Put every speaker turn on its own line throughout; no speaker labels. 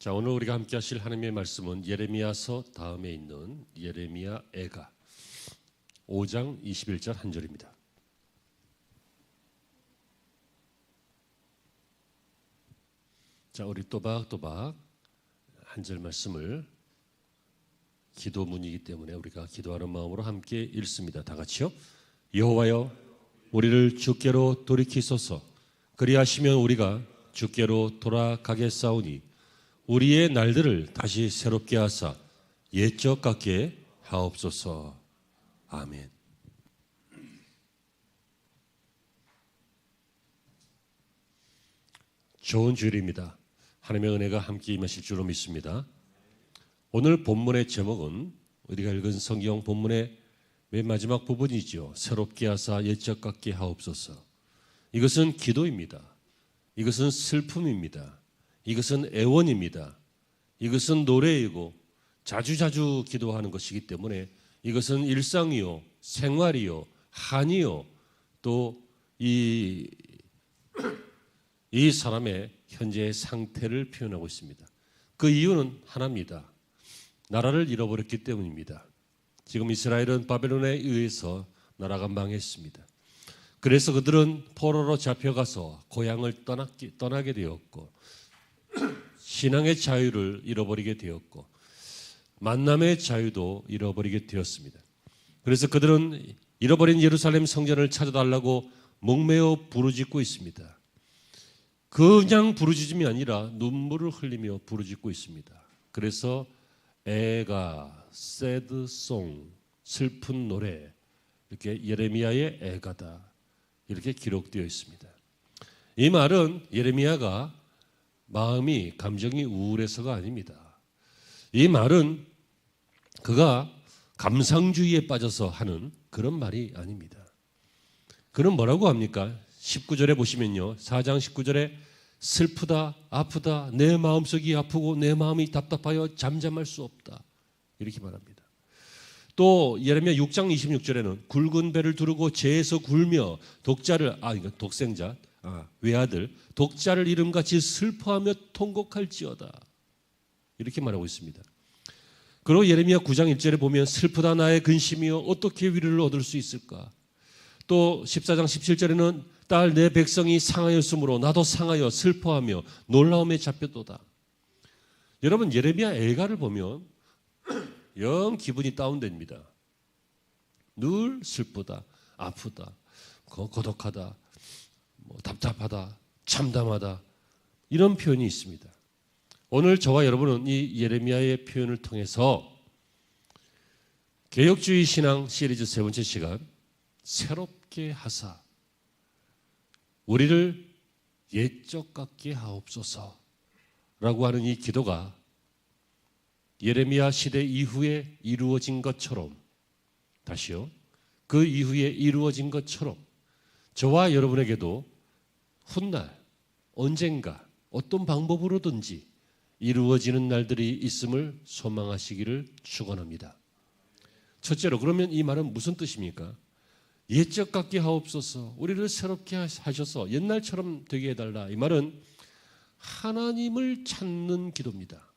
자, 오늘 우리가 함께 하실 하나님의 말씀은 예레미야서 다음에 있는 예레미야 애가 5장 21절 한 절입니다. 자, 우리 또박또박 한 절 말씀을 기도문이기 때문에 우리가 기도하는 마음으로 함께 읽습니다. 다 같이요. 여호와여, 우리를 주께로 돌이키소서. 그리하시면 우리가 주께로 돌아가겠사오니 우리의 날들을 다시 새롭게 하사 옛적 같게 하옵소서. 아멘. 좋은 주일입니다. 하나님의 은혜가 함께 임하실 줄로 믿습니다. 오늘 본문의 제목은 우리가 읽은 성경 본문의 맨 마지막 부분이죠. 새롭게 하사 옛적 같게 하옵소서. 이것은 기도입니다. 이것은 슬픔입니다. 이것은 애원입니다. 이것은 노래이고 자주자주 기도하는 것이기 때문에 이것은 일상이요, 생활이요, 한이요, 또 이 사람의 현재의 상태를 표현하고 있습니다. 그 이유는 하나입니다. 나라를 잃어버렸기 때문입니다. 지금 이스라엘은 바벨론에 의해서 나라가 망했습니다. 그래서 그들은 포로로 잡혀가서 고향을 떠나게 되었고 신앙의 자유를 잃어버리게 되었고 만남의 자유도 잃어버리게 되었습니다. 그래서 그들은 잃어버린 예루살렘 성전을 찾아달라고 목매어 부르짖고 있습니다. 그냥 부르짖음이 아니라 눈물을 흘리며 부르짖고 있습니다. 그래서 애가, sad song, 슬픈 노래, 이렇게 예레미야의 애가다 이렇게 기록되어 있습니다. 이 말은 예레미야가 마음이 감정이 우울해서가 아닙니다. 이 말은 그가 감상주의에 빠져서 하는 그런 말이 아닙니다. 그는 뭐라고 합니까? 19절에 보시면요. 4장 19절에 슬프다, 아프다, 내 마음속이 아프고 내 마음이 답답하여 잠잠할 수 없다 이렇게 말합니다. 또 예레미야 6장 26절에는 굵은 배를 두르고 재에서 굴며 독생자, 외아들, 독자를 이름같이 슬퍼하며 통곡할지어다 이렇게 말하고 있습니다. 그리고 예레미야 9장 1절에 보면 슬프다 나의 근심이여 어떻게 위로를 얻을 수 있을까. 또 14장 17절에는 딸 내 백성이 상하였으므로 나도 상하여 슬퍼하며 놀라움에 잡혔도다. 여러분 예레미야 애가를 보면 영 기분이 다운됩니다. 늘 슬프다, 아프다, 고독하다, 답답하다, 참담하다 이런 표현이 있습니다. 오늘 저와 여러분은 이 예레미야의 표현을 통해서 개혁주의 신앙 시리즈 세 번째 시간 새롭게 하사 우리를 옛적 같게 하옵소서 라고 하는 이 기도가 예레미야 시대 이후에 이루어진 것처럼 다시요. 그 이후에 이루어진 것처럼 저와 여러분에게도 훗날 언젠가 어떤 방법으로든지 이루어지는 날들이 있음을 소망하시기를 축원합니다. 첫째로 그러면 이 말은 무슨 뜻입니까? 옛적 같게 하옵소서 우리를 새롭게 하셔서 옛날처럼 되게 해달라. 이 말은 하나님을 찾는 기도입니다.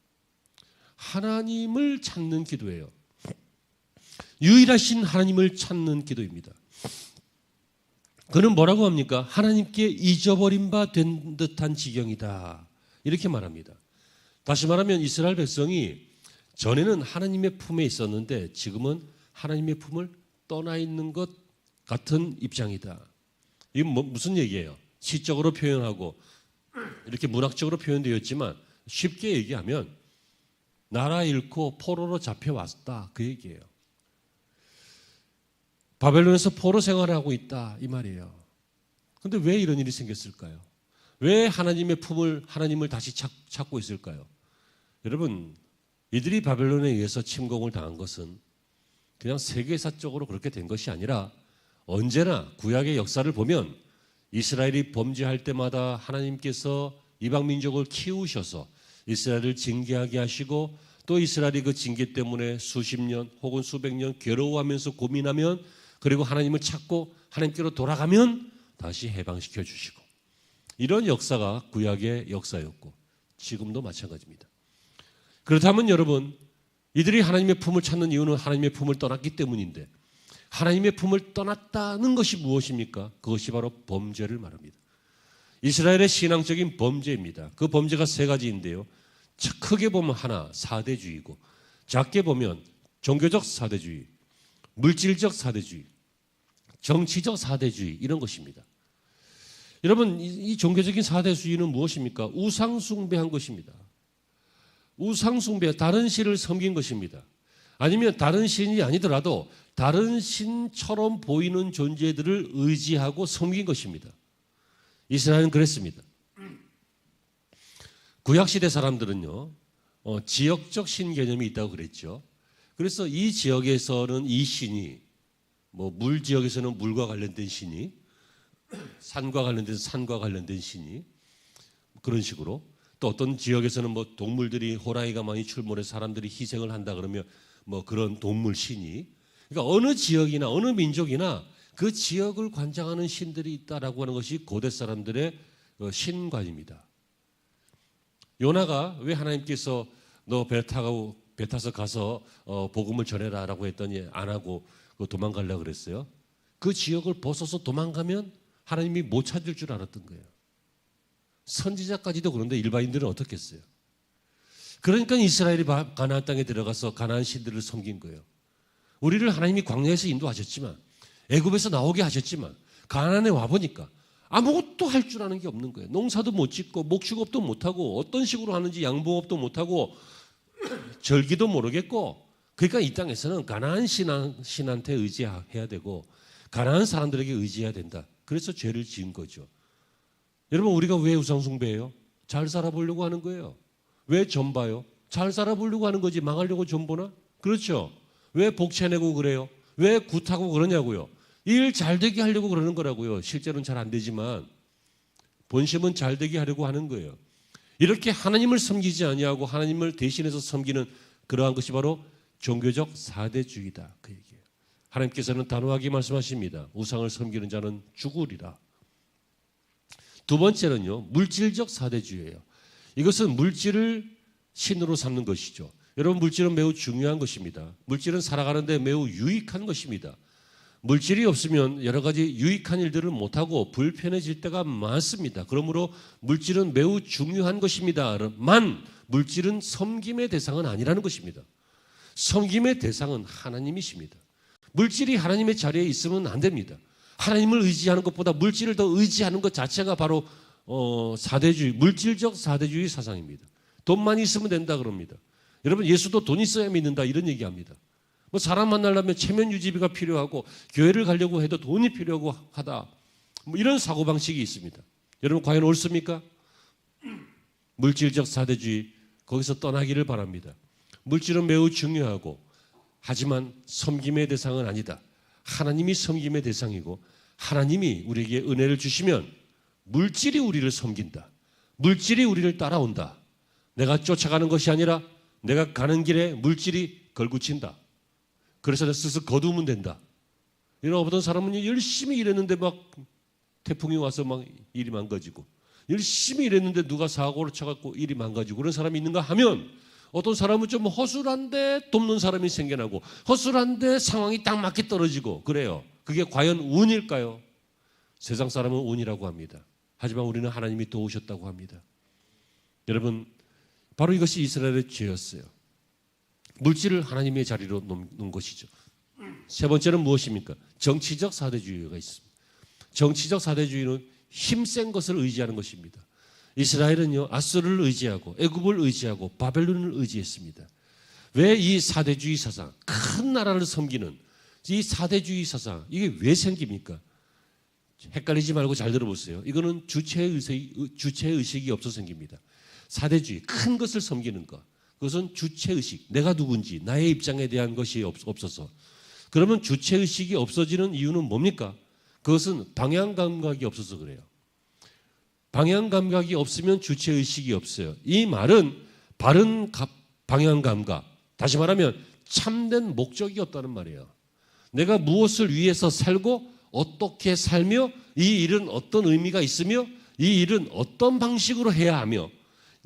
하나님을 찾는 기도예요. 유일하신 하나님을 찾는 기도입니다. 그는 뭐라고 합니까? 하나님께 잊어버린 바 된 듯한 지경이다 이렇게 말합니다. 다시 말하면 이스라엘 백성이 전에는 하나님의 품에 있었는데 지금은 하나님의 품을 떠나 있는 것 같은 입장이다. 이건 무슨 얘기예요? 시적으로 표현하고 이렇게 문학적으로 표현되었지만 쉽게 얘기하면 나라 잃고 포로로 잡혀왔다 그 얘기예요. 바벨론에서 포로 생활을 하고 있다 이 말이에요. 그런데 왜 이런 일이 생겼을까요? 왜 하나님을 다시 찾고 있을까요? 여러분 이들이 바벨론에 의해서 침공을 당한 것은 그냥 세계사적으로 그렇게 된 것이 아니라 언제나 구약의 역사를 보면 이스라엘이 범죄할 때마다 하나님께서 이방 민족을 키우셔서 이스라엘을 징계하게 하시고 또 이스라엘이 그 징계 때문에 수십 년 혹은 수백 년 괴로워하면서 고민하면 그리고 하나님을 찾고 하나님께로 돌아가면 다시 해방시켜 주시고 이런 역사가 구약의 역사였고 지금도 마찬가지입니다. 그렇다면 여러분, 이들이 하나님의 품을 찾는 이유는 하나님의 품을 떠났기 때문인데, 하나님의 품을 떠났다는 것이 무엇입니까? 그것이 바로 범죄를 말합니다. 이스라엘의 신앙적인 범죄입니다. 그 범죄가 세 가지인데요. 크게 보면 하나, 사대주의고, 작게 보면 종교적 사대주의, 물질적 사대주의, 정치적 사대주의, 이런 것입니다. 여러분, 이 종교적인 사대주의는 무엇입니까? 우상숭배한 것입니다. 우상숭배, 다른 신을 섬긴 것입니다. 아니면 다른 신이 아니더라도 다른 신처럼 보이는 존재들을 의지하고 섬긴 것입니다. 이스라엘은 그랬습니다. 구약시대 사람들은요, 지역적 신 개념이 있다고 그랬죠. 그래서 이 지역에서는 이 신이, 물 지역에서는 물과 관련된 신이, 산과 관련된 산과 관련된 신이, 그런 식으로, 또 어떤 지역에서는 동물들이, 호랑이가 많이 출몰해서 사람들이 희생을 한다 그러면 그런 동물 신이, 그러니까 어느 지역이나 어느 민족이나 그 지역을 관장하는 신들이 있다라고 하는 것이 고대 사람들의 신관입니다. 요나가 왜 하나님께서 너 배 타서 가서 복음을 전해라라고 했더니 안 하고 도망가려고 그랬어요? 그 지역을 벗어서 도망가면 하나님이 못 찾을 줄 알았던 거예요. 선지자까지도 그런데 일반인들은 어떻게 했어요? 그러니까 이스라엘이 가나안 땅에 들어가서 가나안 신들을 섬긴 거예요. 우리를 하나님이 광야에서 인도하셨지만, 애굽에서 나오게 하셨지만, 가나안에 와보니까 아무것도 할 줄 아는 게 없는 거예요. 농사도 못 짓고 목축업도 못하고 어떤 식으로 하는지 양봉업도 못하고 절기도 모르겠고, 그러니까 이 땅에서는 가나안 신한테 의지해야 되고 가나안 사람들에게 의지해야 된다. 그래서 죄를 지은 거죠. 여러분, 우리가 왜 우상숭배해요? 잘 살아보려고 하는 거예요. 왜 점 봐요? 잘 살아보려고 하는 거지 망하려고 점 보나? 그렇죠. 왜 복채내고 그래요? 왜 굿하고 그러냐고요. 일 잘 되게 하려고 그러는 거라고요. 실제로는 잘 안 되지만 본심은 잘 되게 하려고 하는 거예요. 이렇게 하나님을 섬기지 아니하고 하나님을 대신해서 섬기는 그러한 것이 바로 종교적 사대주의다, 그 얘기예요. 하나님께서는 단호하게 말씀하십니다. 우상을 섬기는 자는 죽으리라. 두 번째는요, 물질적 사대주의예요. 이것은 물질을 신으로 삼는 것이죠. 여러분, 물질은 매우 중요한 것입니다. 물질은 살아가는데 매우 유익한 것입니다. 물질이 없으면 여러 가지 유익한 일들을 못하고 불편해질 때가 많습니다. 그러므로 물질은 매우 중요한 것입니다만 물질은 섬김의 대상은 아니라는 것입니다. 섬김의 대상은 하나님이십니다. 물질이 하나님의 자리에 있으면 안 됩니다. 하나님을 의지하는 것보다 물질을 더 의지하는 것 자체가 바로 사대주의, 물질적 사대주의 사상입니다. 돈만 있으면 된다 그럽니다. 여러분, 예수도 돈 있어야 믿는다 이런 얘기합니다. 사람 만나려면 체면 유지비가 필요하고 교회를 가려고 해도 돈이 필요하고 하다, 이런 사고방식이 있습니다. 여러분, 과연 옳습니까? 물질적 사대주의, 거기서 떠나기를 바랍니다. 물질은 매우 중요하고 하지만 섬김의 대상은 아니다. 하나님이 섬김의 대상이고 하나님이 우리에게 은혜를 주시면 물질이 우리를 섬긴다. 물질이 우리를 따라온다. 내가 쫓아가는 것이 아니라 내가 가는 길에 물질이 걸붙인다. 그래서 내가 스스로 거두면 된다. 이런 어떤 사람은 열심히 일했는데 막 태풍이 와서 막 일이 망가지고, 열심히 일했는데 누가 사고를 쳐갖고 일이 망가지고 그런 사람이 있는가 하면, 어떤 사람은 좀 허술한데 돕는 사람이 생겨나고 허술한데 상황이 딱 맞게 떨어지고 그래요. 그게 과연 운일까요? 세상 사람은 운이라고 합니다. 하지만 우리는 하나님이 도우셨다고 합니다. 여러분, 바로 이것이 이스라엘의 죄였어요. 물질을 하나님의 자리로 놓는 것이죠. 세 번째는 무엇입니까? 정치적 사대주의가 있습니다. 정치적 사대주의는 힘센 것을 의지하는 것입니다. 이스라엘은요, 아수르를 의지하고 애굽을 의지하고 바벨론을 의지했습니다. 왜 이 사대주의 사상, 큰 나라를 섬기는 이 사대주의 사상, 이게 왜 생깁니까? 헷갈리지 말고 잘 들어보세요. 이거는 주체의식이 없어서 생깁니다. 사대주의, 큰 것을 섬기는 것, 그것은 주체의식, 내가 누군지 나의 입장에 대한 것이 없어서. 그러면 주체의식이 없어지는 이유는 뭡니까? 그것은 방향감각이 없어서 그래요. 방향감각이 없으면 주체의식이 없어요. 이 말은 바른 방향감각, 다시 말하면 참된 목적이 없다는 말이에요. 내가 무엇을 위해서 살고 어떻게 살며 이 일은 어떤 의미가 있으며 이 일은 어떤 방식으로 해야 하며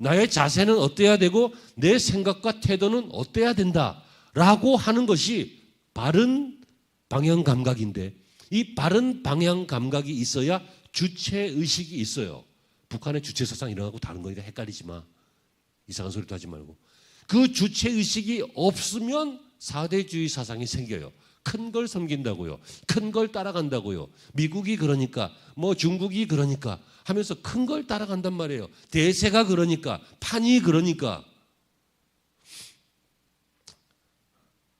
나의 자세는 어때야 되고 내 생각과 태도는 어때야 된다라고 하는 것이 바른 방향 감각인데, 이 바른 방향 감각이 있어야 주체의식이 있어요. 북한의 주체사상 이런 거하고 다른 거니까 헷갈리지 마. 이상한 소리도 하지 말고. 그 주체의식이 없으면 사대주의 사상이 생겨요. 큰 걸 섬긴다고요. 큰 걸 따라간다고요. 미국이 그러니까, 뭐 중국이 그러니까 하면서 큰 걸 따라간단 말이에요. 대세가 그러니까, 판이 그러니까.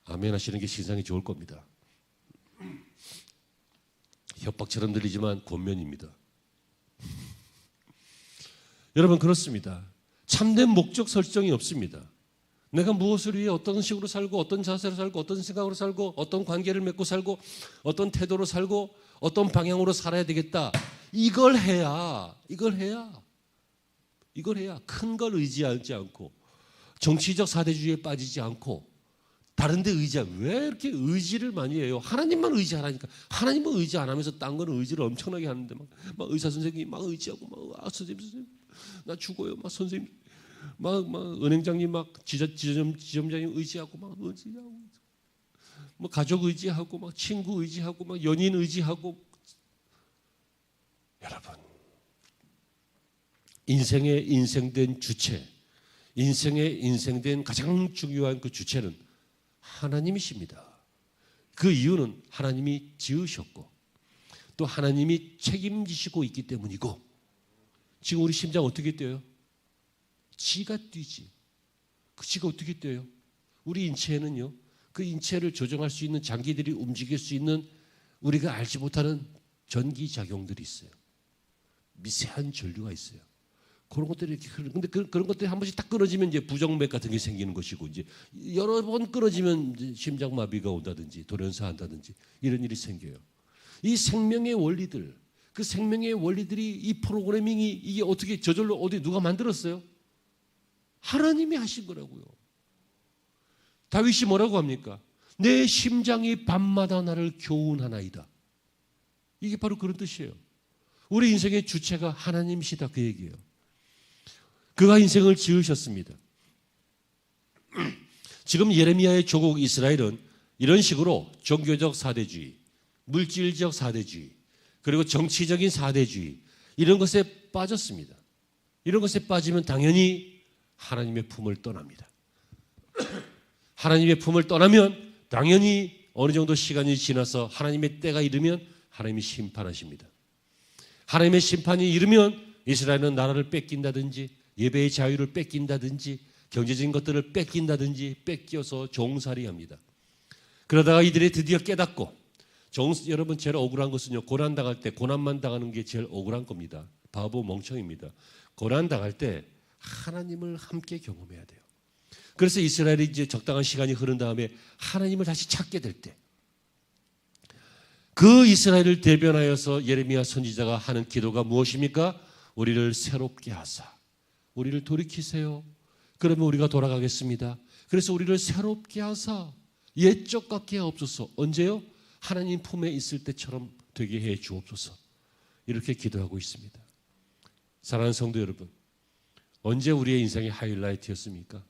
아멘 하시는 게 신상이 좋을 겁니다. 협박처럼 들리지만 권면입니다. 여러분, 그렇습니다. 참된 목적 설정이 없습니다. 내가 무엇을 위해 어떤 식으로 살고, 어떤 자세로 살고, 어떤 생각으로 살고, 어떤 관계를 맺고 살고, 어떤 태도로 살고, 어떤 방향으로 살아야 되겠다. 이걸 해야 큰 걸 의지하지 않고, 정치적 사대주의에 빠지지 않고, 다른 데 의지하고. 왜 이렇게 의지를 많이 해요? 하나님만 의지하라니까. 하나님은 의지 안 하면서 딴 거는 의지를 엄청나게 하는데, 막 의사 선생님이 막 의지하고, 막 선생님 나 죽어요, 막 선생님, 막 은행장님, 막 지점장님 의지하고, 막 의지하고, 뭐 가족 의지하고, 막 친구 의지하고, 막 연인 의지하고. 여러분, 인생의 인생된 주체, 인생의 인생된 가장 중요한 그 주체는 하나님이십니다. 그 이유는 하나님이 지으셨고 또 하나님이 책임지시고 있기 때문이고. 지금 우리 심장 어떻게 뛰어요? 지가 뛰지. 그 지가 어떻게 뛰어요? 우리 인체에는요, 그 인체를 조정할 수 있는 장기들이 움직일 수 있는 우리가 알지 못하는 전기작용들이 있어요. 미세한 전류가 있어요. 그런 것들이 이렇게 흐르는데, 그런 것들이 한 번씩 딱 끊어지면 이제 부정맥 같은 게 생기는 것이고, 이제 여러 번 끊어지면 이제 심장마비가 온다든지 돌연사한다든지 이런 일이 생겨요. 이 생명의 원리들, 그 생명의 원리들이, 이 프로그래밍이 이게 어떻게 저절로 어디 누가 만들었어요? 하나님이 하신 거라고요. 다윗이 뭐라고 합니까? 내 심장이 밤마다 나를 교훈하나이다. 이게 바로 그런 뜻이에요. 우리 인생의 주체가 하나님이시다, 그 얘기예요. 그가 인생을 지으셨습니다. 지금 예레미야의 조국 이스라엘은 이런 식으로 종교적 사대주의, 물질적 사대주의, 그리고 정치적인 사대주의, 이런 것에 빠졌습니다. 이런 것에 빠지면 당연히 하나님의 품을 떠납니다. 하나님의 품을 떠나면 당연히 어느 정도 시간이 지나서 하나님의 때가 이르면 하나님이 심판하십니다. 하나님의 심판이 이르면 이스라엘은 나라를 뺏긴다든지, 예배의 자유를 뺏긴다든지, 경제적인 것들을 뺏긴다든지 뺏겨서 종살이합니다. 그러다가 이들이 드디어 깨닫고, 여러분 제일 억울한 것은요, 고난당할 때 고난만 당하는 게 제일 억울한 겁니다. 바보 멍청입니다. 고난당할 때 하나님을 함께 경험해야 돼요. 그래서 이스라엘이 이제 적당한 시간이 흐른 다음에 하나님을 다시 찾게 될 때, 그 이스라엘을 대변하여서 예레미야 선지자가 하는 기도가 무엇입니까? 우리를 새롭게 하사, 우리를 돌이키세요. 그러면 우리가 돌아가겠습니다. 그래서 우리를 새롭게 하사 옛적 같게 하옵소서. 언제요? 하나님 품에 있을 때처럼 되게 해 주옵소서. 이렇게 기도하고 있습니다. 사랑하는 성도 여러분, 언제 우리의 인생이 하이라이트였습니까?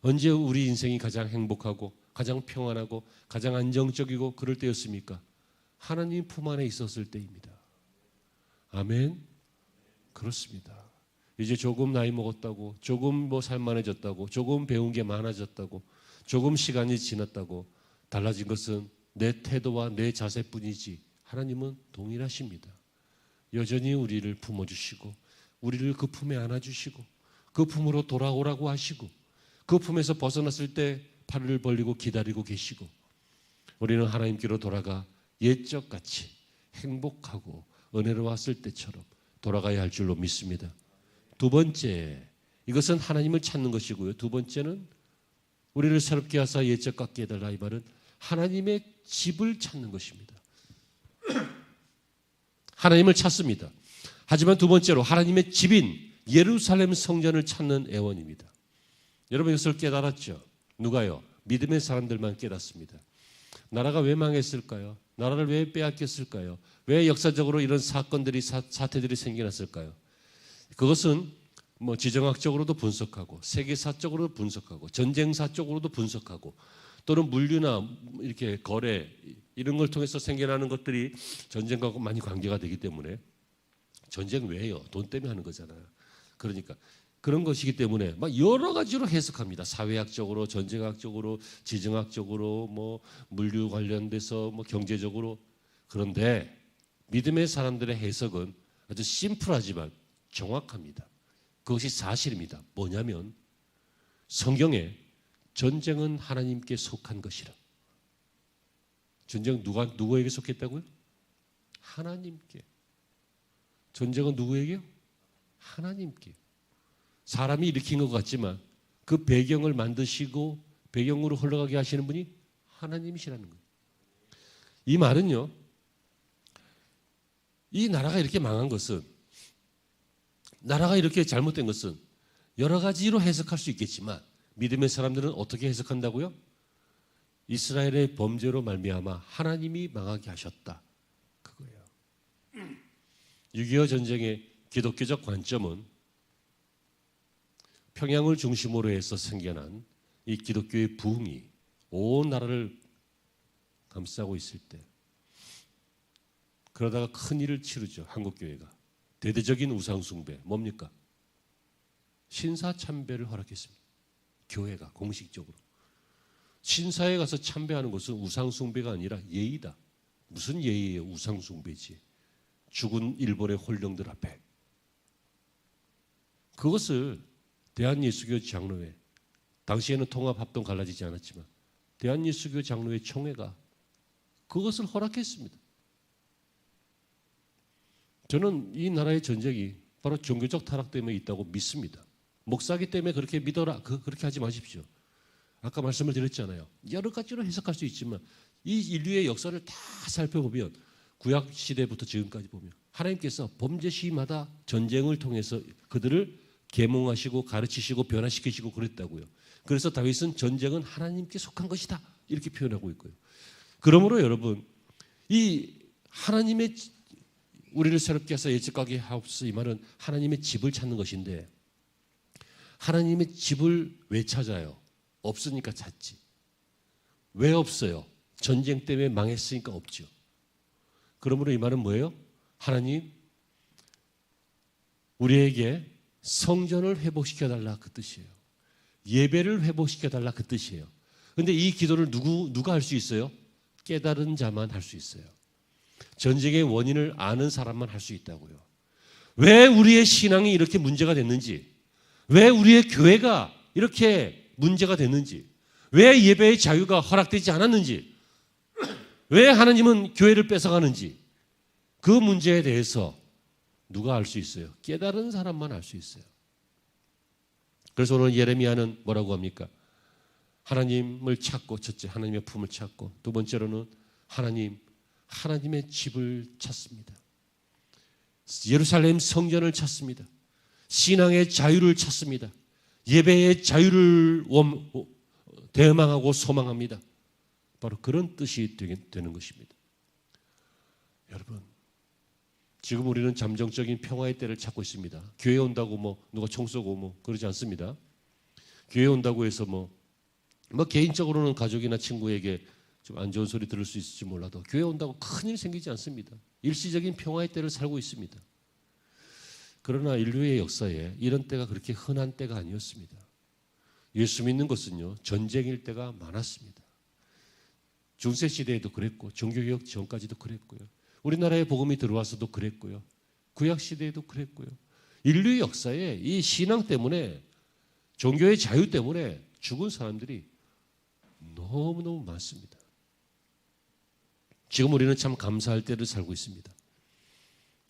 언제 우리 인생이 가장 행복하고 가장 평안하고 가장 안정적이고 그럴 때였습니까? 하나님 품 안에 있었을 때입니다. 아멘. 그렇습니다. 이제 조금 나이 먹었다고, 조금 뭐 살만해졌다고, 조금 배운 게 많아졌다고, 조금 시간이 지났다고 달라진 것은 내 태도와 내 자세뿐이지 하나님은 동일하십니다. 여전히 우리를 품어주시고, 우리를 그 품에 안아주시고, 그 품으로 돌아오라고 하시고, 그 품에서 벗어났을 때 팔을 벌리고 기다리고 계시고, 우리는 하나님께로 돌아가 옛적 같이 행복하고 은혜로웠을 때처럼 돌아가야 할 줄로 믿습니다. 두 번째, 이것은 하나님을 찾는 것이고요. 두 번째는 우리를 새롭게 하사 옛적 같게 해달라, 이 말은 하나님의 집을 찾는 것입니다. 하나님을 찾습니다. 하지만 두 번째로 하나님의 집인 예루살렘 성전을 찾는 애원입니다. 여러분 이것을 깨달았죠? 누가요? 믿음의 사람들만 깨닫습니다. 나라가 왜 망했을까요? 나라를 왜 빼앗겼을까요? 왜 역사적으로 이런 사건들이 사태들이 생겨났을까요? 그것은 뭐 지정학적으로도 분석하고 세계사적으로도 분석하고 전쟁사적으로도 분석하고 또는 물류나 이렇게 거래 이런 걸 통해서 생겨나는 것들이 전쟁과 많이 관계가 되기 때문에 전쟁 왜요? 돈 때문에 하는 거잖아요. 그러니까 그런 것이기 때문에 막 여러 가지로 해석합니다. 사회학적으로, 전쟁학적으로, 지정학적으로, 뭐 물류 관련돼서 뭐 경제적으로. 그런데 믿음의 사람들의 해석은 아주 심플하지만 정확합니다. 그것이 사실입니다. 뭐냐면 성경에 전쟁은 하나님께 속한 것이라. 전쟁 누구에게 속했다고요? 하나님께. 전쟁은 누구에게요? 하나님께. 사람이 일으킨 것 같지만 그 배경을 만드시고 배경으로 흘러가게 하시는 분이 하나님이시라는 거예요. 이 말은요, 이 나라가 이렇게 망한 것은, 나라가 이렇게 잘못된 것은 여러 가지로 해석할 수 있겠지만 믿음의 사람들은 어떻게 해석한다고요? 이스라엘의 범죄로 말미암아 하나님이 망하게 하셨다. 그거예요. 6.25 전쟁의 기독교적 관점은 평양을 중심으로 해서 생겨난 이 기독교의 부흥이 온 나라를 감싸고 있을 때, 그러다가 큰 일을 치르죠. 한국교회가. 대대적인 우상숭배. 뭡니까? 신사참배를 허락했습니다. 교회가 공식적으로. 신사에 가서 참배하는 것은 우상숭배가 아니라 예의다. 무슨 예의예요? 우상숭배지. 죽은 일본의 홀령들 앞에. 그것을 대한예수교 장로회, 당시에는 통합합동 갈라지지 않았지만 대한예수교 장로회 총회가 그것을 허락했습니다. 저는 이 나라의 전쟁이 바로 종교적 타락 때문에 있다고 믿습니다. 목사기 때문에 그렇게 믿어라, 그렇게 하지 마십시오. 아까 말씀을 드렸잖아요. 여러 가지로 해석할 수 있지만 이 인류의 역사를 다 살펴보면 구약 시대부터 지금까지 보면 하나님께서 범죄 시마다 전쟁을 통해서 그들을 계몽하시고 가르치시고 변화시키시고 그랬다고요. 그래서 다윗은 전쟁은 하나님께 속한 것이다 이렇게 표현하고 있고요. 그러므로 여러분, 이 하나님의 우리를 새롭게 해서 예측하게 하옵소서, 이 말은 하나님의 집을 찾는 것인데, 하나님의 집을 왜 찾아요? 없으니까 찾지. 왜 없어요? 전쟁 때문에 망했으니까 없죠. 그러므로 이 말은 뭐예요? 하나님, 우리에게 성전을 회복시켜달라 그 뜻이에요. 예배를 회복시켜달라 그 뜻이에요. 그런데 이 기도를 누가 할 수 있어요? 깨달은 자만 할 수 있어요. 전쟁의 원인을 아는 사람만 할 수 있다고요. 왜 우리의 신앙이 이렇게 문제가 됐는지, 왜 우리의 교회가 이렇게 문제가 됐는지, 왜 예배의 자유가 허락되지 않았는지, 왜 하나님은 교회를 뺏어가는지, 그 문제에 대해서 누가 알 수 있어요? 깨달은 사람만 알 수 있어요. 그래서 오늘 예레미야는 뭐라고 합니까? 하나님을 찾고, 첫째 하나님의 품을 찾고, 두 번째로는 하나님의 집을 찾습니다. 예루살렘 성전을 찾습니다. 신앙의 자유를 찾습니다. 예배의 자유를 대망하고 소망합니다. 바로 그런 뜻이 되는 것입니다. 여러분, 지금 우리는 잠정적인 평화의 때를 찾고 있습니다. 교회 온다고 뭐 누가 총 쏘고 뭐 그러지 않습니다. 교회 온다고 해서 뭐 개인적으로는 가족이나 친구에게 좀 안 좋은 소리 들을 수 있을지 몰라도 교회 온다고 큰일 생기지 않습니다. 일시적인 평화의 때를 살고 있습니다. 그러나 인류의 역사에 이런 때가 그렇게 흔한 때가 아니었습니다. 예수 믿는 것은요, 전쟁일 때가 많았습니다. 중세 시대에도 그랬고, 종교개혁 전까지도 그랬고요. 우리나라에 복음이 들어와서도 그랬고요. 구약 시대에도 그랬고요. 인류의 역사에 이 신앙 때문에, 종교의 자유 때문에 죽은 사람들이 너무너무 많습니다. 지금 우리는 참 감사할 때를 살고 있습니다.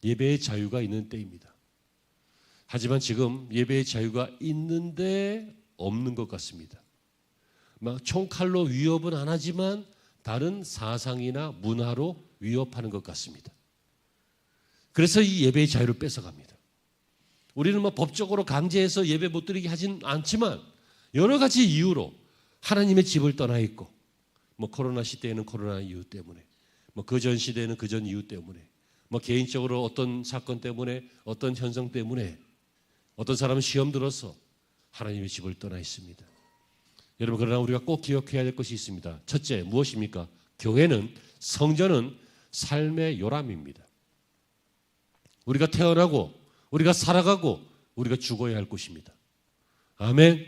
예배의 자유가 있는 때입니다. 하지만 지금 예배의 자유가 있는데 없는 것 같습니다. 막 총칼로 위협은 안 하지만 다른 사상이나 문화로 위협하는 것 같습니다. 그래서 이 예배의 자유를 뺏어갑니다. 우리는 법적으로 강제해서 예배 못 드리게 하진 않지만 여러 가지 이유로 하나님의 집을 떠나 있고, 코로나 시대에는 코로나 이유 때문에, 그전 시대에는 그전 이유 때문에, 개인적으로 어떤 사건 때문에, 어떤 현상 때문에 어떤 사람은 시험 들어서 하나님의 집을 떠나 있습니다. 여러분, 그러나 우리가 꼭 기억해야 될 것이 있습니다. 첫째, 무엇입니까? 교회는, 성전은 삶의 요람입니다. 우리가 태어나고 우리가 살아가고 우리가 죽어야 할 곳입니다. 아멘.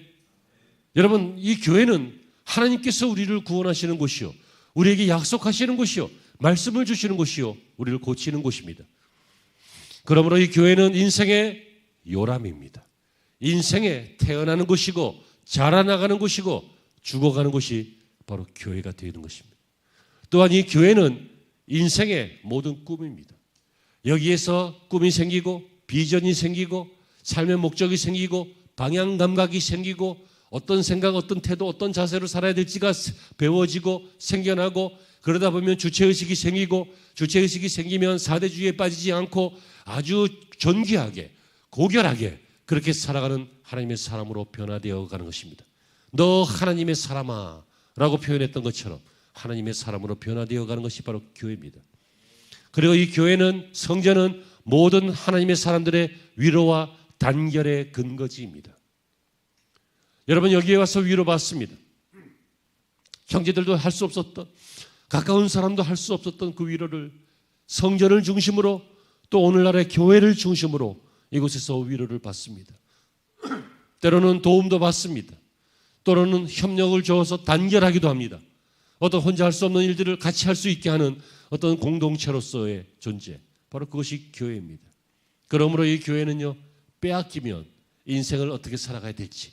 여러분, 이 교회는 하나님께서 우리를 구원하시는 곳이요, 우리에게 약속하시는 곳이요, 말씀을 주시는 곳이요, 우리를 고치는 곳입니다. 그러므로 이 교회는 인생의 요람입니다. 인생에 태어나는 곳이고 자라나가는 곳이고 죽어가는 곳이 바로 교회가 되는 것입니다. 또한 이 교회는 인생의 모든 꿈입니다. 여기에서 꿈이 생기고 비전이 생기고 삶의 목적이 생기고 방향 감각이 생기고 어떤 생각, 어떤 태도, 어떤 자세로 살아야 될지가 배워지고 생겨나고, 그러다 보면 주체의식이 생기고, 주체의식이 생기면 사대주의에 빠지지 않고 아주 존귀하게 고결하게 그렇게 살아가는 하나님의 사람으로 변화되어 가는 것입니다. 너 하나님의 사람아 라고 표현했던 것처럼 하나님의 사람으로 변화되어 가는 것이 바로 교회입니다. 그리고 이 교회는, 성전은 모든 하나님의 사람들의 위로와 단결의 근거지입니다. 여러분, 여기에 와서 위로받습니다. 형제들도 할 수 없었던, 가까운 사람도 할 수 없었던 그 위로를 성전을 중심으로, 또 오늘날의 교회를 중심으로 이곳에서 위로를 받습니다. 때로는 도움도 받습니다. 때로는 협력을 줘서 단결하기도 합니다. 어떤 혼자 할 수 없는 일들을 같이 할 수 있게 하는 어떤 공동체로서의 존재, 바로 그것이 교회입니다. 그러므로 이 교회는요, 빼앗기면 인생을 어떻게 살아가야 될지,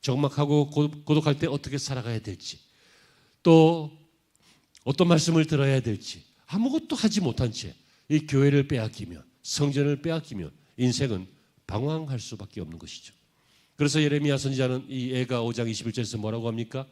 적막하고 고독할 때 어떻게 살아가야 될지, 또 어떤 말씀을 들어야 될지 아무것도 하지 못한 채 이 교회를 빼앗기면, 성전을 빼앗기면 인생은 방황할 수밖에 없는 것이죠. 그래서 예레미야 선지자는 이 애가 5장 21절에서 뭐라고 합니까?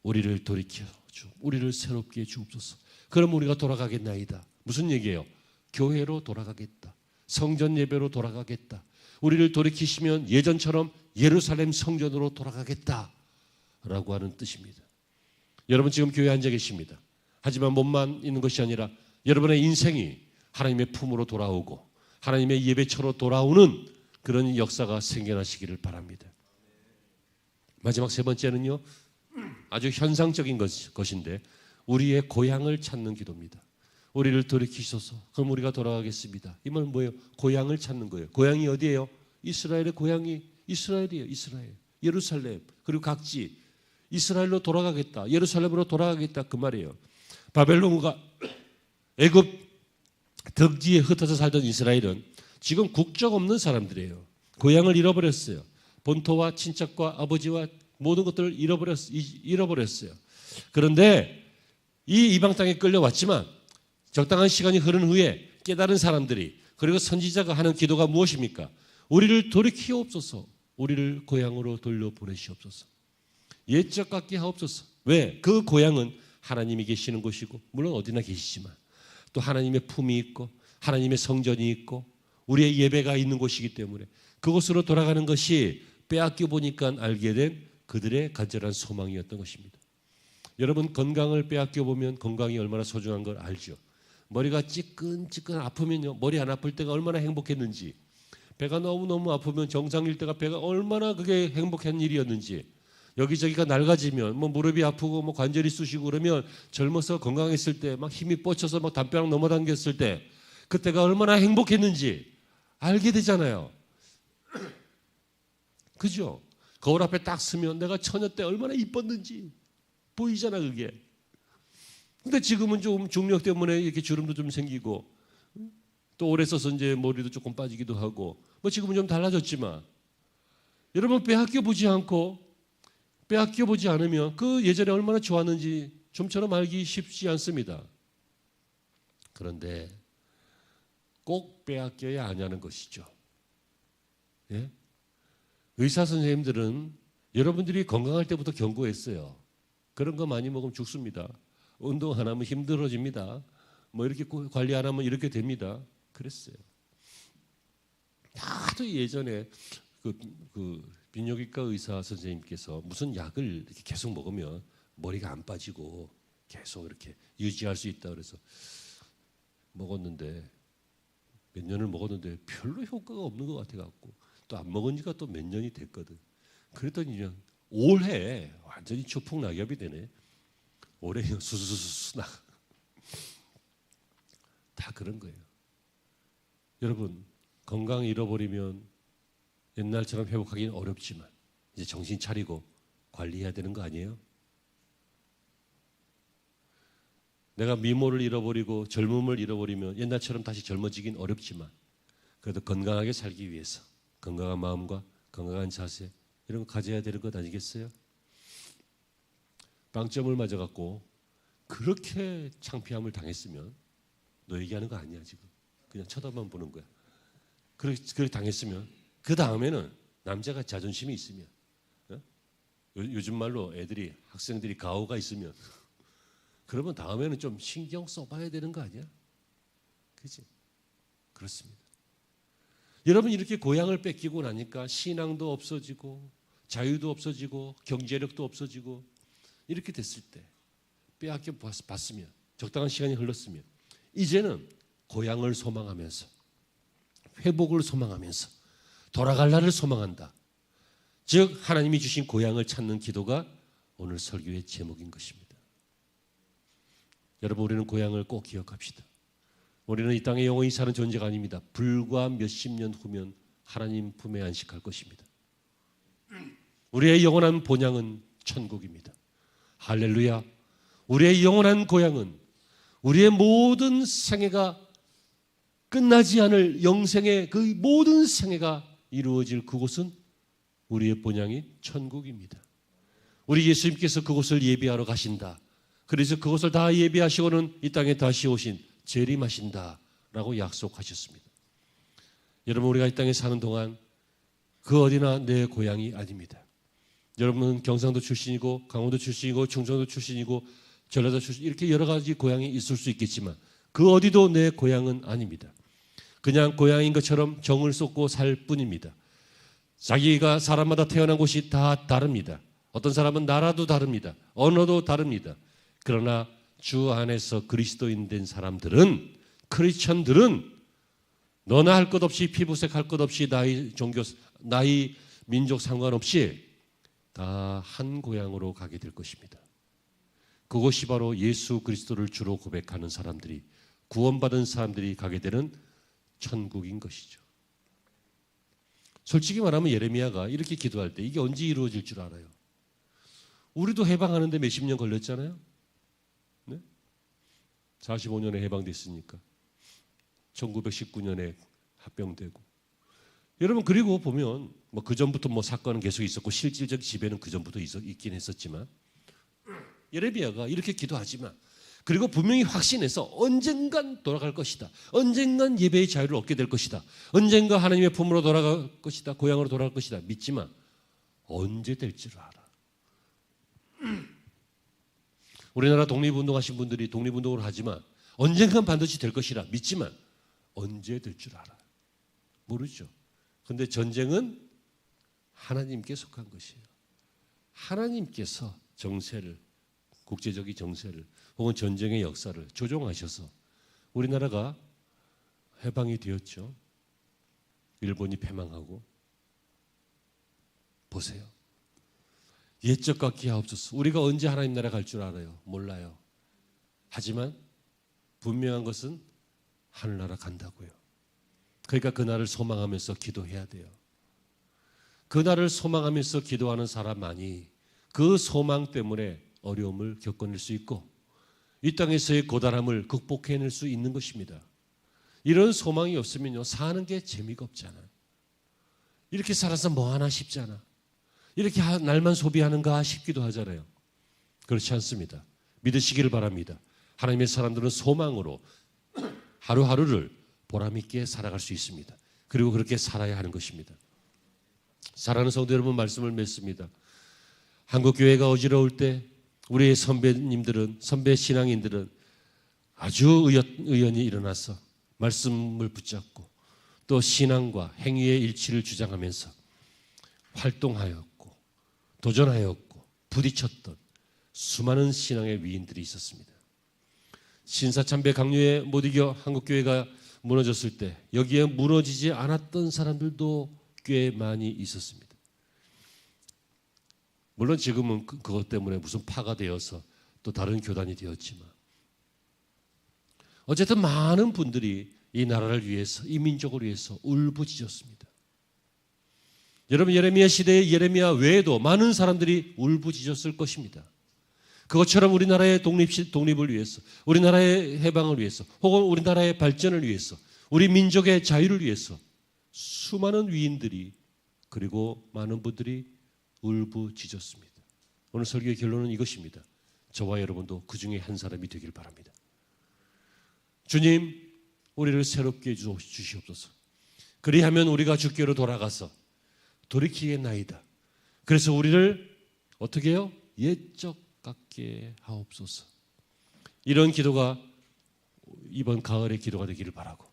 우리를 돌이켜 주, 우리를 새롭게 해 주옵소서. 그럼 우리가 돌아가겠나이다. 무슨 얘기예요? 교회로 돌아가겠다. 성전 예배로 돌아가겠다. 우리를 돌이키시면 예전처럼 예루살렘 성전으로 돌아가겠다라고 하는 뜻입니다. 여러분, 지금 교회에 앉아 계십니다. 하지만 몸만 있는 것이 아니라 여러분의 인생이 하나님의 품으로 돌아오고 하나님의 예배처로 돌아오는 그런 역사가 생겨나시기를 바랍니다. 마지막 세 번째는요, 아주 현상적인 것인데 우리의 고향을 찾는 기도입니다. 우리를 돌이키소서. 그럼 우리가 돌아가겠습니다. 이 말은 뭐예요? 고향을 찾는 거예요. 고향이 어디예요? 이스라엘의 고향이 이스라엘이에요. 이스라엘, 예루살렘, 그리고 각지 이스라엘로 돌아가겠다, 예루살렘으로 돌아가겠다, 그 말이에요. 바벨론과 애굽 덕지에 흩어져 살던 이스라엘은 지금 국적 없는 사람들이에요. 고향을 잃어버렸어요. 본토와 친척과 아버지와 모든 것들을 잃어버렸어요. 그런데 이 이방 땅에 끌려왔지만 적당한 시간이 흐른 후에 깨달은 사람들이, 그리고 선지자가 하는 기도가 무엇입니까? 우리를 돌이키옵소서. 우리를 고향으로 돌려보내시옵소서. 옛적 같게 하옵소서. 왜? 그 고향은 하나님이 계시는 곳이고, 물론 어디나 계시지만 또 하나님의 품이 있고 하나님의 성전이 있고 우리의 예배가 있는 곳이기 때문에 그곳으로 돌아가는 것이 빼앗겨 보니까 알게 된 그들의 간절한 소망이었던 것입니다. 여러분, 건강을 빼앗겨 보면 건강이 얼마나 소중한 걸 알죠. 머리가 찌끈찌끈 아프면요, 머리 안 아플 때가 얼마나 행복했는지, 배가 너무너무 아프면 정상일 때가 배가 얼마나 그게 행복한 일이었는지, 여기저기가 낡아지면 뭐 무릎이 아프고 뭐 관절이 쑤시고 그러면 젊어서 건강했을 때 막 힘이 뻗쳐서 막 담벼락 넘어당겼을 때 그때가 얼마나 행복했는지 알게 되잖아요. 그죠? 거울 앞에 딱 서면 내가 처녀 때 얼마나 이뻤는지 보이잖아, 그게. 근데 지금은 좀 중력 때문에 이렇게 주름도 좀 생기고 또 오래 써서 이제 머리도 조금 빠지기도 하고 뭐 지금은 좀 달라졌지만, 여러분, 빼앗겨 보지 않으면 그 예전에 얼마나 좋았는지 좀처럼 알기 쉽지 않습니다. 그런데 꼭 빼앗겨야 하냐는 것이죠. 예? 의사 선생님들은 여러분들이 건강할 때부터 경고했어요. 그런 거 많이 먹으면 죽습니다. 운동 안 하면 힘들어집니다. 뭐 이렇게 관리 안 하면 이렇게 됩니다. 그랬어요. 나도 예전에 그 비뇨기과 의사 선생님께서 무슨 약을 이렇게 계속 먹으면 머리가 안 빠지고 계속 이렇게 유지할 수 있다 그래서 먹었는데, 몇 년을 먹었는데 별로 효과가 없는 것 같아 갖고 또 안 먹은 지가 또 몇 년이 됐거든. 그랬더니 올해 완전히 초풍낙엽이 되네. 올해 수수수수 나가. 다 그런 거예요. 여러분, 건강 잃어버리면 옛날처럼 회복하기는 어렵지만 이제 정신 차리고 관리해야 되는 거 아니에요? 내가 미모를 잃어버리고 젊음을 잃어버리면 옛날처럼 다시 젊어지긴 어렵지만 그래도 건강하게 살기 위해서 건강한 마음과 건강한 자세 이런 거 가져야 되는 것 아니겠어요? 빵점을 맞아갖고 그렇게 창피함을 당했으면 너 얘기하는 거 아니야 지금. 그냥 쳐다만 보는 거야. 그렇게 당했으면 그 다음에는 남자가 자존심이 있으면 요즘 말로 애들이 학생들이 가오가 있으면 그러면 다음에는 좀 신경 써봐야 되는 거 아니야? 그렇지? 그렇습니다. 여러분 이렇게 고향을 뺏기고 나니까 신앙도 없어지고 자유도 없어지고 경제력도 없어지고 이렇게 됐을 때 빼앗겨 봤으면 적당한 시간이 흘렀으면 이제는 고향을 소망하면서 회복을 소망하면서 돌아갈 날을 소망한다. 즉 하나님이 주신 고향을 찾는 기도가 오늘 설교의 제목인 것입니다. 여러분 우리는 고향을 꼭 기억합시다. 우리는 이 땅에 영원히 사는 존재가 아닙니다. 불과 몇십 년 후면 하나님 품에 안식할 것입니다. 우리의 영원한 본향은 천국입니다. 할렐루야. 우리의 영원한 고향은 우리의 모든 생애가 끝나지 않을 영생의 그 모든 생애가 이루어질 그곳은 우리의 본향인 천국입니다. 우리 예수님께서 그곳을 예비하러 가신다. 그래서 그것을 다 예비하시고는 이 땅에 다시 오신 재림하신다라고 약속하셨습니다. 여러분 우리가 이 땅에 사는 동안 그 어디나 내 고향이 아닙니다. 여러분은 경상도 출신이고 강원도 출신이고 충청도 출신이고 전라도 출신 이렇게 여러 가지 고향이 있을 수 있겠지만 그 어디도 내 고향은 아닙니다. 그냥 고향인 것처럼 정을 쏟고 살 뿐입니다. 자기가 사람마다 태어난 곳이 다 다릅니다. 어떤 사람은 나라도 다릅니다. 언어도 다릅니다. 그러나 주 안에서 그리스도인 된 사람들은 크리스천들은 너나 할 것 없이 피부색 할 것 없이 나이 종교 나이 민족 상관없이 다 한 고향으로 가게 될 것입니다. 그것이 바로 예수 그리스도를 주로 고백하는 사람들이 구원받은 사람들이 가게 되는 천국인 것이죠. 솔직히 말하면 예레미야가 이렇게 기도할 때 이게 언제 이루어질 줄 알아요? 우리도 해방하는데 몇십 년 걸렸잖아요. 네? 45년에 해방됐으니까 1919년에 합병되고 여러분 그리고 보면 뭐 그 전부터 뭐 사건은 계속 있었고 실질적 지배는 그 전부터 있긴 했었지만 예레미야가 이렇게 기도하지만 그리고 분명히 확신해서 언젠간 돌아갈 것이다. 언젠간 예배의 자유를 얻게 될 것이다. 언젠가 하나님의 품으로 돌아갈 것이다. 고향으로 돌아갈 것이다. 믿지만 언제 될 줄 알아. 우리나라 독립운동하신 분들이 독립운동을 하지만 언젠간 반드시 될 것이라 믿지만 언제 될 줄 알아. 모르죠. 그런데 전쟁은 하나님께 속한 것이에요. 하나님께서 정세를 국제적인 정세를 혹은 전쟁의 역사를 조종하셔서 우리나라가 해방이 되었죠. 일본이 패망하고 보세요. 옛적 같기 하옵소서. 우리가 언제 하나님 나라 갈 줄 알아요? 몰라요. 하지만 분명한 것은 하늘나라 간다고요. 그러니까 그날을 소망하면서 기도해야 돼요. 그날을 소망하면서 기도하는 사람만이 그 소망 때문에 어려움을 겪어낼 수 있고 이 땅에서의 고단함을 극복해낼 수 있는 것입니다. 이런 소망이 없으면요 사는 게 재미가 없잖아. 이렇게 살아서 뭐 하나 싶잖아. 이렇게 날만 소비하는가 싶기도 하잖아요. 그렇지 않습니다. 믿으시기를 바랍니다. 하나님의 사람들은 소망으로 하루하루를 보람 있게 살아갈 수 있습니다. 그리고 그렇게 살아야 하는 것입니다. 사랑하는 성도 여러분 말씀을 맺습니다. 한국교회가 어지러울 때 우리의 선배님들은 선배 신앙인들은 아주 의연히 일어나서 말씀을 붙잡고 또 신앙과 행위의 일치를 주장하면서 활동하였고 도전하였고 부딪혔던 수많은 신앙의 위인들이 있었습니다. 신사참배 강요에 못 이겨 한국교회가 무너졌을 때 여기에 무너지지 않았던 사람들도 꽤 많이 있었습니다. 물론 지금은 그것 때문에 무슨 파가 되어서 또 다른 교단이 되었지만 어쨌든 많은 분들이 이 나라를 위해서, 이 민족을 위해서 울부짖었습니다. 여러분, 예레미야 시대의 예레미야 외에도 많은 사람들이 울부짖었을 것입니다. 그것처럼 우리나라의 독립을 위해서, 우리나라의 해방을 위해서, 혹은 우리나라의 발전을 위해서, 우리 민족의 자유를 위해서 수많은 위인들이, 그리고 많은 분들이 울부짖었습니다. 오늘 설교의 결론은 이것입니다. 저와 여러분도 그 중에 한 사람이 되길 바랍니다. 주님, 우리를 새롭게 주시옵소서. 그리하면 우리가 주께로 돌아가서 돌이키겠나이다. 그래서 우리를 어떻게 해요? 옛적 같게 하옵소서. 이런 기도가 이번 가을의 기도가 되기를 바라고,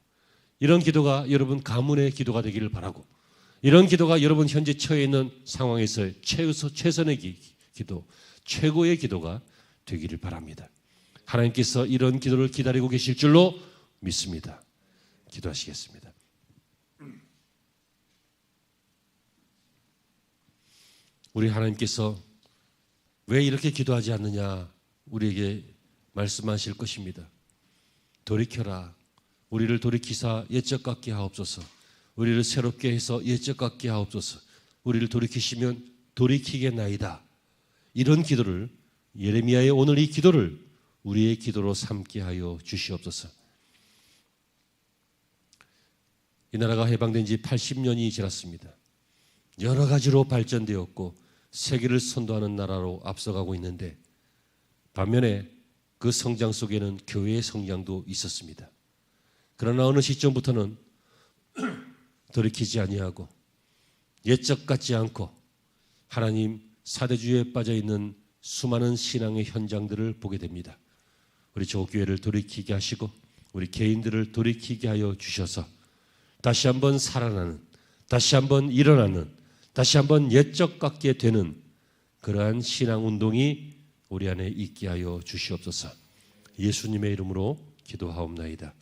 이런 기도가 여러분 가문의 기도가 되기를 바라고, 이런 기도가 여러분 현재 처해 있는 상황에서의 최선의 기도, 최고의 기도가 되기를 바랍니다. 하나님께서 이런 기도를 기다리고 계실 줄로 믿습니다. 기도하시겠습니다. 우리 하나님께서 왜 이렇게 기도하지 않느냐 우리에게 말씀하실 것입니다. 돌이켜라. 우리를 돌이키사 옛적 같게 하옵소서. 우리를 새롭게 해서 옛적 같게 하옵소서. 우리를 돌이키시면 돌이키겠나이다. 이런 기도를, 예레미야의 오늘 이 기도를 우리의 기도로 삼게 하여 주시옵소서. 이 나라가 해방된 지 80년이 지났습니다. 여러 가지로 발전되었고 세계를 선도하는 나라로 앞서가고 있는데, 반면에 그 성장 속에는 교회의 성장도 있었습니다. 그러나 어느 시점부터는 돌이키지 아니하고 옛적 같지 않고 하나님 사대주의에 빠져있는 수많은 신앙의 현장들을 보게 됩니다. 우리 조교회를 돌이키게 하시고 우리 개인들을 돌이키게 하여 주셔서 다시 한번 살아나는, 다시 한번 일어나는, 다시 한번 옛적 같게 되는 그러한 신앙운동이 우리 안에 있게 하여 주시옵소서. 예수님의 이름으로 기도하옵나이다.